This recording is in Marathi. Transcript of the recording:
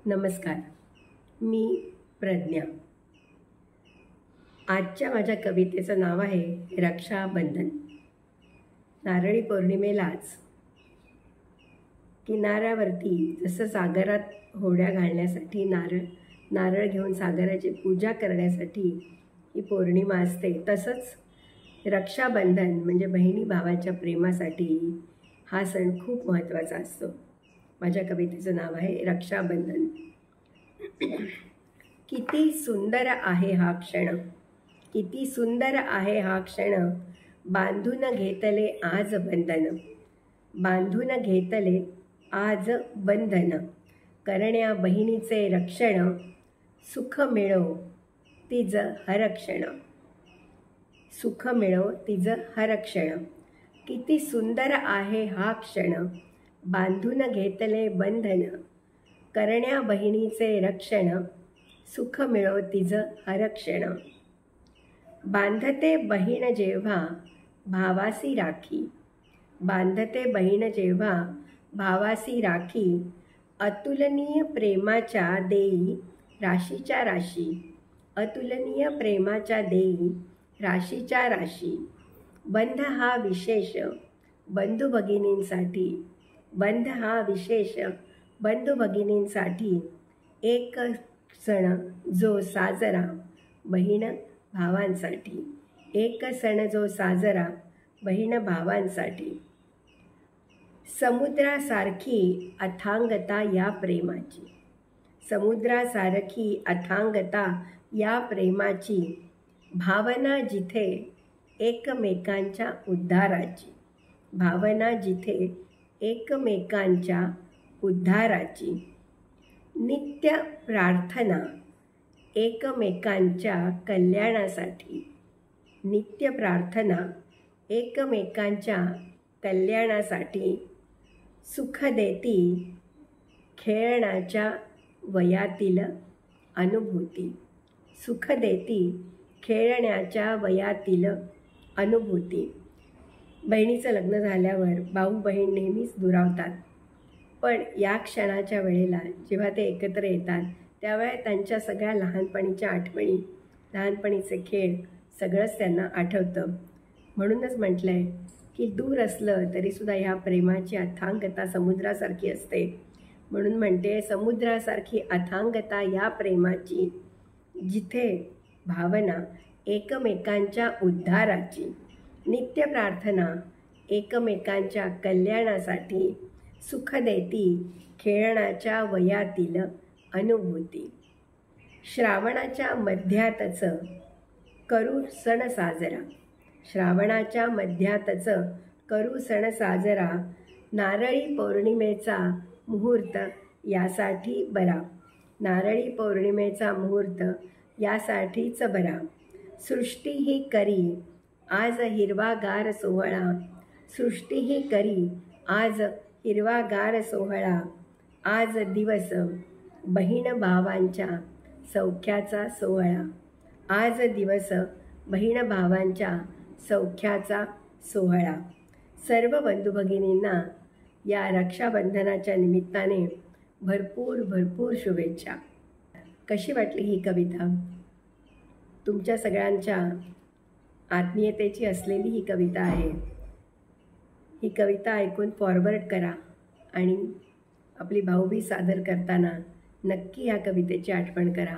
नमस्कार, मी प्रज्ञा। आजच्या माझ्या कवितेचं नाव आहे रक्षाबंधन। नारळी पौर्णिमेलाच किनाऱ्यावरती जसं सागरात होड्या घालण्यासाठी नारळ घेऊन सागराची पूजा करण्यासाठी ही पौर्णिमा असते, तसंच रक्षाबंधन म्हणजे बहिणी भावाच्या प्रेमासाठी हा सण खूप महत्त्वाचा असतो। माझ्या कवितेचं नाव आहे रक्षाबंधन। किती सुंदर आहे हा क्षण, किती सुंदर आहे हा क्षण, बांधून घेतले आज बंधन, बांधून घेतले आज बंधन, करण्या बहिणीचे रक्षण, सुख मिळो तिज हरक्षण, सुख मिळो तिज हरक्षण। किती सुंदर आहे हा क्षण, बांधून घेतले बंधन, करण्या बहिणीचे रक्षण, सुख मिळो तिज हरक्षण। बांधते बहीण जेव्हा भावासी राखी, बांधते बहीण जेव्हा भावासी राखी, अतुलनीय प्रेमाच्या देई राशीच्या राशी, अतुलनीय प्रेमाच्या देई राशीच्या राशी। बंध हा विशेष बंधू भगिनींसाठी, बंध हा विशेष बंधू भगिनींसाठी, एक सण जो साजरा बहीण भावांसाठी, एक सण जो साजरा बहीण भावांसाठी। समुद्रासारखी अथांगता या प्रेमाची, समुद्रासारखी अथांगता या प्रेमाची, भावना जिथे एकमेकांच्या उद्धाराची, भावना जिथे एकमेकांच्या उद्धाराची। नित्य प्रार्थना एकमेकांच्या कल्याणासाठी, नित्य प्रार्थना एकमेकांच्या कल्याणासाठी। सुख देती खेळण्याच्या वयातील अनुभूती, सुख देती खेळण्याच्या वयातील अनुभूती। बहिणीचं लग्न झाल्यावर भाऊ बहीण नेहमीच दुरावतात, पण या क्षणाच्या वेळेला जेव्हा ते एकत्र येतात त्यावेळेला त्यांच्या सगळ्या लहानपणीच्या आठवणी, लहानपणीचे खेळ सगळंच त्यांना आठवतं। म्हणूनच म्हटलं आहे की दूर असलं तरीसुद्धा ह्या प्रेमाची अथांगता समुद्रासारखी असते। म्हणून म्हणते समुद्रासारखी अथांगता या प्रेमाची, जिथे भावना एकमेकांच्या उद्धाराची। नित्य प्रार्थना एकमेकांच्या कल्याणासाठी, सुख देती खेळण्याच्या वयातील अनुभूती। श्रावणाच्या मध्यातच करू सण साजरा, श्रावणाच्या मध्यातच करू सण साजरा, नारळी पौर्णिमेचा मुहूर्त यासाठी बरा, नारळी पौर्णिमेचा मुहूर्त यासाठीच बरा। सृष्टी ही करी आज हिरवागार सोहळा, सृष्टी ही करी आज हिरवागार सोहळा, आज दिवस बहीण भावांच्या सौख्याचा सोहळा, आज दिवस बहीण भावांच्या सौख्याचा सोहळा। सर्व बंधू भगिनींना या रक्षाबंधनाच्या निमित्ताने भरपूर भरपूर शुभेच्छा। कशी वाटली ही कविता? तुमच्या सगळ्यांच्या आत्मीयतेची असलेली ही कविता आहे। ही कविता ऐकून फॉरवर्ड करा आणि आपली भाऊबीज सादर करताना नक्की या कवितेची आठवण करा।